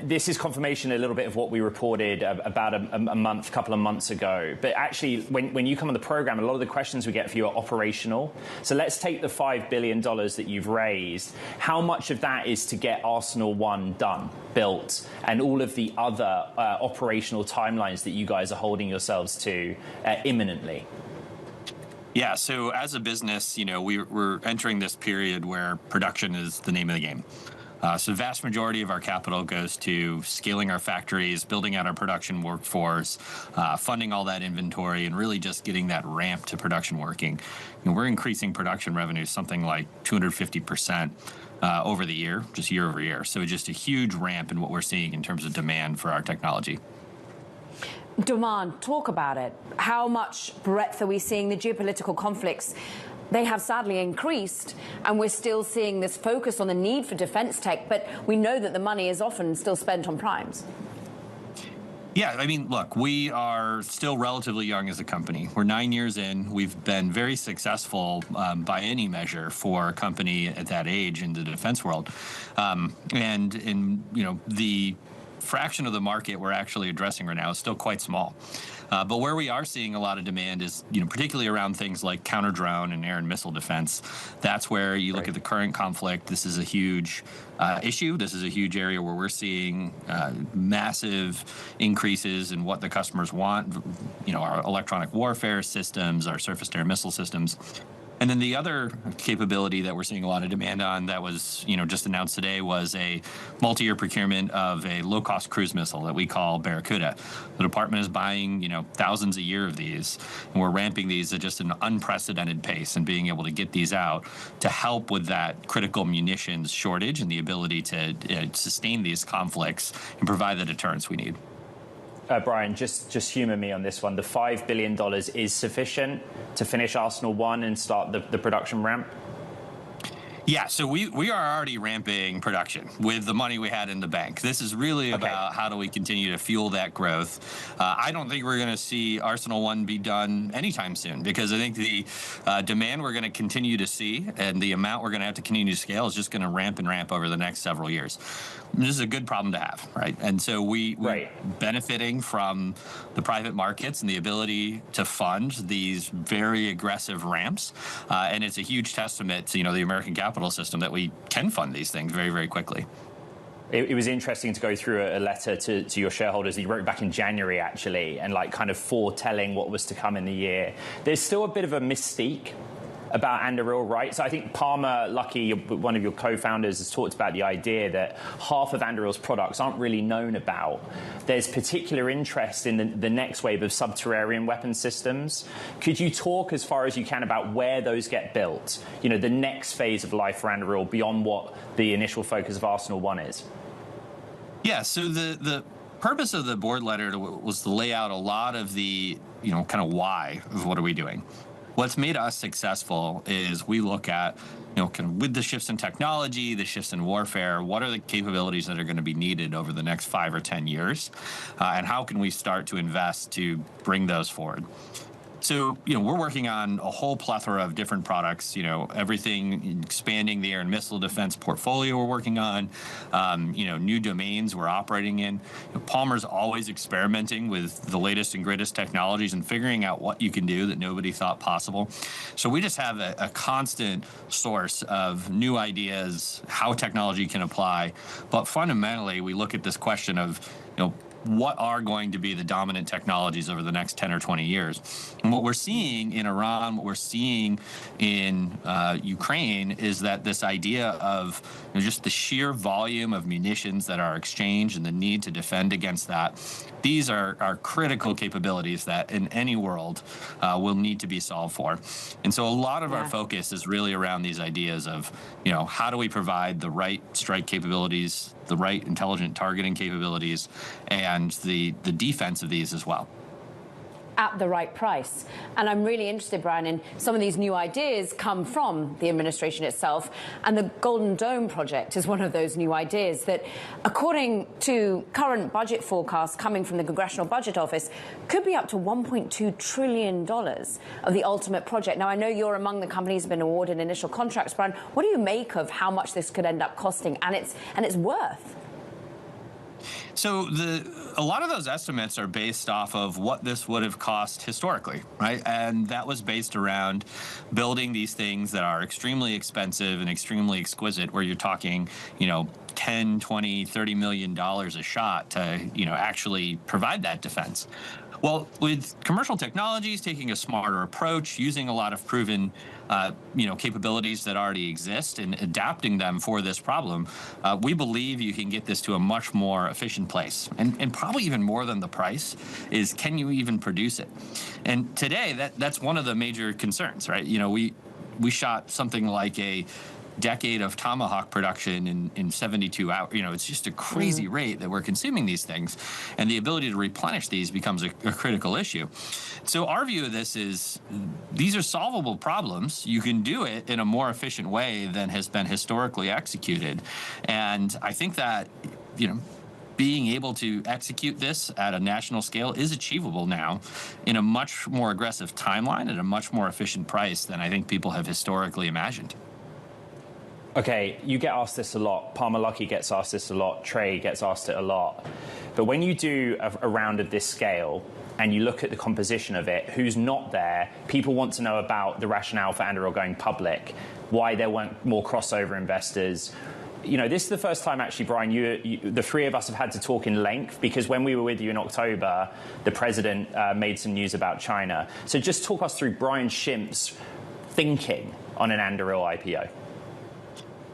This is confirmation a little bit of what we reported about a couple of months ago. But actually, when you come on the program, a lot of the questions we get for you are operational. So let's take the $5 billion that you've raised. How much of that is to get Arsenal 1 done, built, and all of the other operational timelines that you guys are holding yourselves to imminently? Yeah, so as a business, we're entering this period where production is the name of the game. So the vast majority of our capital goes to scaling our factories, building out our production workforce, funding all that inventory, and really just getting that ramp to production working. We're increasing production revenue something like 250% over the year, just year over year. So just a huge ramp in what we're seeing in terms of demand for our technology. Demand, talk about it. How much breadth are we seeing? The geopolitical conflicts, they have sadly increased, and we're still seeing this focus on the need for defense tech, but we know that the money is often still spent on primes. Yeah, I mean, look, we are still relatively young as a company. We're 9 years in. We've been very successful by any measure for a company at that age in the defense world. And in, the fraction of the market we're actually addressing right now is still quite small. But where we are seeing a lot of demand is, particularly around things like counter-drone and air and missile defense. That's where you look at the current conflict. This is a huge issue. This is a huge area where we're seeing massive increases in what the customers want. Our electronic warfare systems, our surface-to-air missile systems. And then the other capability that we're seeing a lot of demand on that was, just announced today was a multi-year procurement of a low-cost cruise missile that we call Barracuda. The department is buying, thousands a year of these, and we're ramping these at just an unprecedented pace and being able to get these out to help with that critical munitions shortage and the ability to sustain these conflicts and provide the deterrence we need. Brian, just humor me on this one. The $5 billion is sufficient to finish Arsenal 1 and start the production ramp? Yeah, so we are already ramping production with the money we had in the bank. This is really about how do we continue to fuel that growth. I don't think we're going to see Arsenal 1 be done anytime soon, because I think the demand we're going to continue to see and the amount we're going to have to continue to scale is just going to ramp and ramp over the next several years. This is a good problem to have, right? And so we're benefiting from the private markets and the ability to fund these very aggressive ramps. And it's a huge testament to, the American capital system that we can fund these things very, very quickly. It was interesting to go through a letter to your shareholders that you wrote back in January, actually, and kind of foretelling what was to come in the year. There's still a bit of a mystique about Anduril, right? So I think Palmer Luckey, one of your co-founders, has talked about the idea that half of Anduril's products aren't really known about. There's particular interest in the next wave of subterranean weapon systems. Could you talk as far as you can about where those get built? The next phase of life for Anduril beyond what the initial focus of Arsenal 1 is? Yeah, so the purpose of the board letter was to lay out a lot of the, kind of why of what are we doing. What's made us successful is we look at, kind of with the shifts in technology, the shifts in warfare, what are the capabilities that are going to be needed over the next 5 or 10 years? And how can we start to invest to bring those forward? So, we're working on a whole plethora of different products, everything expanding the air and missile defense portfolio we're working on, new domains we're operating in. Palmer's always experimenting with the latest and greatest technologies and figuring out what you can do that nobody thought possible. So we just have a constant source of new ideas, how technology can apply. But fundamentally, we look at this question of, what are going to be the dominant technologies over the next 10 or 20 years? And what we're seeing in Iran, what we're seeing in Ukraine is that this idea of just the sheer volume of munitions that are exchanged and the need to defend against that, these are critical capabilities that in any world will need to be solved for. And so a lot of our focus is really around these ideas of, how do we provide the right strike capabilities, the right intelligent targeting capabilities, and the defense of these as well. At the right price. And I'm really interested, Brian, in some of these new ideas come from the administration itself. And the Golden Dome project is one of those new ideas that, according to current budget forecasts coming from the Congressional Budget Office, could be up to $1.2 trillion of the ultimate project. Now, I know you're among the companies that have been awarded initial contracts, Brian. What do you make of how much this could end up costing and its worth? So a lot of those estimates are based off of what this would have cost historically, right? And that was based around building these things that are extremely expensive and extremely exquisite, where you're talking, 10, 20, $30 million a shot to, actually provide that defense. Well, with commercial technologies taking a smarter approach, using a lot of proven, capabilities that already exist and adapting them for this problem, we believe you can get this to a much more efficient place. And probably even more than the price is, can you even produce it? And today, that's one of the major concerns, right? We shot something like a decade of Tomahawk production in 72 hours. It's just a crazy rate that we're consuming these things, and the ability to replenish these becomes a critical issue. So our view of this is, these are solvable problems. You can do it in a more efficient way than has been historically executed. And I think that, being able to execute this at a national scale is achievable now in a much more aggressive timeline at a much more efficient price than I think people have historically imagined. Okay, you get asked this a lot. Palmer Luckey gets asked this a lot. Trey gets asked it a lot. But when you do a round of this scale and you look at the composition of it, who's not there, people want to know about the rationale for Anduril going public, why there weren't more crossover investors. This is the first time, actually, Brian, the three of us have had to talk in length, because when we were with you in October, the president made some news about China. So just talk us through Brian Schimpf's thinking on an Anduril IPO.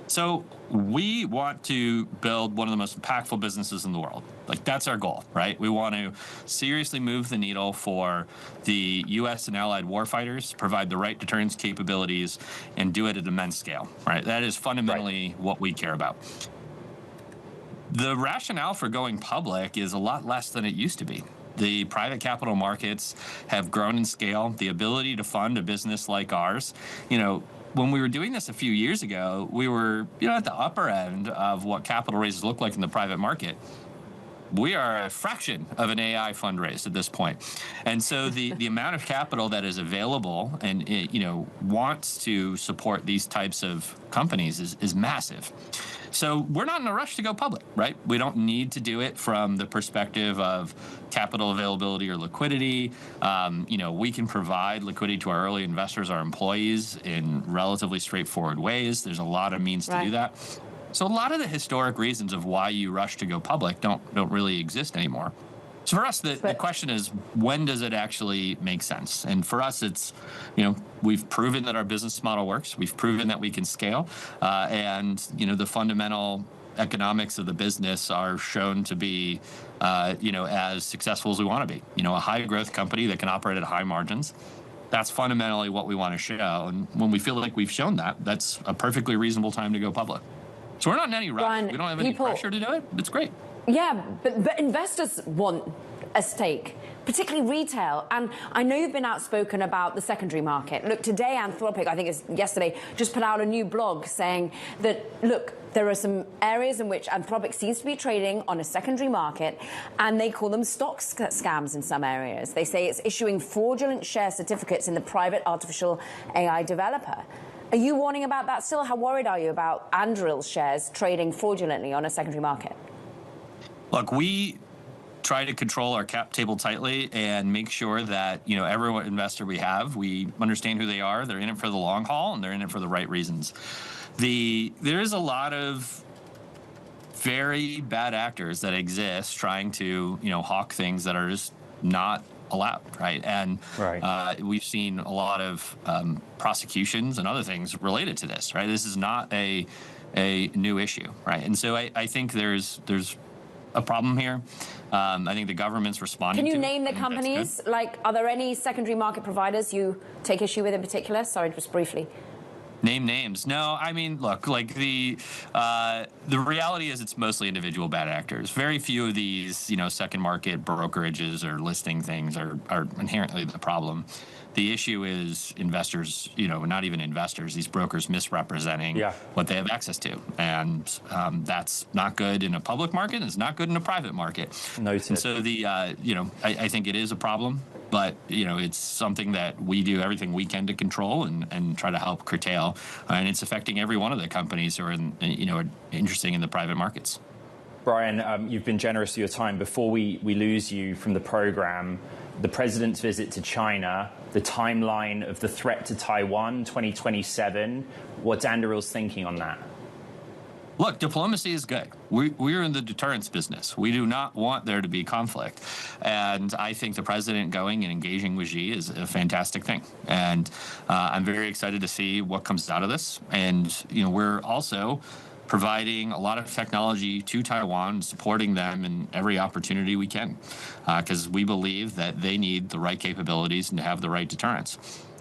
So we want to build one of the most impactful businesses in the world. That's our goal, right? We want to seriously move the needle for the U.S. and allied warfighters, provide the right deterrence capabilities, and do it at immense scale, right? That is fundamentally what we care about. The rationale for going public is a lot less than it used to be. The private capital markets have grown in scale. The ability to fund a business like ours, when we were doing this a few years ago, we were, at the upper end of what capital raises look like in the private market. We are a fraction of an AI fundraise at this point. And so the amount of capital that is available and, wants to support these types of companies is massive. So we're not in a rush to go public, right? We don't need to do it from the perspective of capital availability or liquidity. We can provide liquidity to our early investors, our employees, in relatively straightforward ways. There's a lot of means to do that. So a lot of the historic reasons of why you rush to go public don't really exist anymore. So for us, the question is, when does it actually make sense? And for us, it's, we've proven that our business model works. We've proven that we can scale. And, the fundamental economics of the business are shown to be, as successful as we want to be. A high growth company that can operate at high margins. That's fundamentally what we want to show. And when we feel like we've shown that, that's a perfectly reasonable time to go public. So we're not in any rush. Brian, we don't have any pressure to do it. It's great. Yeah, but investors want a stake, particularly retail. And I know you've been outspoken about the secondary market. Look, today Anthropic, I think it's yesterday, just put out a new blog saying that, look, there are some areas in which Anthropic seems to be trading on a secondary market, and they call them stock scams in some areas. They say it's issuing fraudulent share certificates in the private artificial AI developer. Are you warning about that still? How worried are you about Anduril's shares trading fraudulently on a secondary market? Look, we try to control our cap table tightly and make sure that, every investor we have, we understand who they are. They're in it for the long haul, and they're in it for the right reasons. There is a lot of very bad actors that exist trying to, hawk things that are just not allowed, right? And we've seen a lot of prosecutions and other things related to this, right? This is not a new issue, right? And so I think there's a problem here. I think the government's responding to it. Can you name the companies? Are there any secondary market providers you take issue with in particular? Sorry, just briefly. Name names. No, I mean, look, the reality is it's mostly individual bad actors. Very few of these, second market brokerages or listing things are inherently the problem. The issue is investors, not even investors, these brokers misrepresenting what they have access to. And that's not good in a public market, and it's not good in a private market. Noted. And so I think it is a problem, but, it's something that we do everything we can to control and try to help curtail. And it's affecting every one of the companies who are, interesting in the private markets. Brian, you've been generous with your time. Before we lose you from the program, the president's visit to China, the timeline of the threat to Taiwan, 2027, what's Anduril's thinking on that? Look, diplomacy is good. We're in the deterrence business. We do not want there to be conflict. And I think the president going and engaging with Xi is a fantastic thing. And I'm very excited to see what comes out of this. And, we're also providing a lot of technology to Taiwan, supporting them in every opportunity we can, because we believe that they need the right capabilities and to have the right deterrence.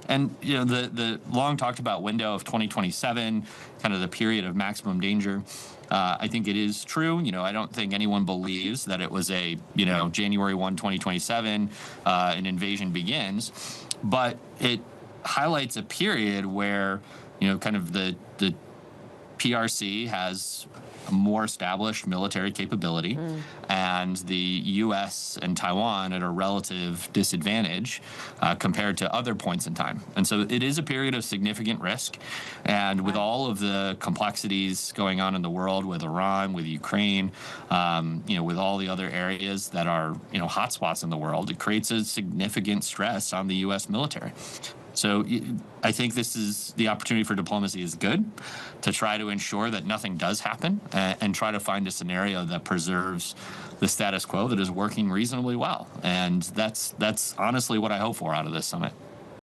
And the long talked about window of 2027, kind of the period of maximum danger, I think it is true. I don't think anyone believes that it was a January 1, 2027, an invasion begins, but it highlights a period where kind of the PRC has a more established military capability, and the U.S. and Taiwan at a relative disadvantage compared to other points in time. And so it is a period of significant risk. And with all of the complexities going on in the world, with Iran, with Ukraine, with all the other areas that are hotspots in the world, it creates a significant stress on the U.S. military. So I think this is the opportunity for diplomacy is good to try to ensure that nothing does happen and try to find a scenario that preserves the status quo that is working reasonably well. And that's honestly what I hope for out of this summit.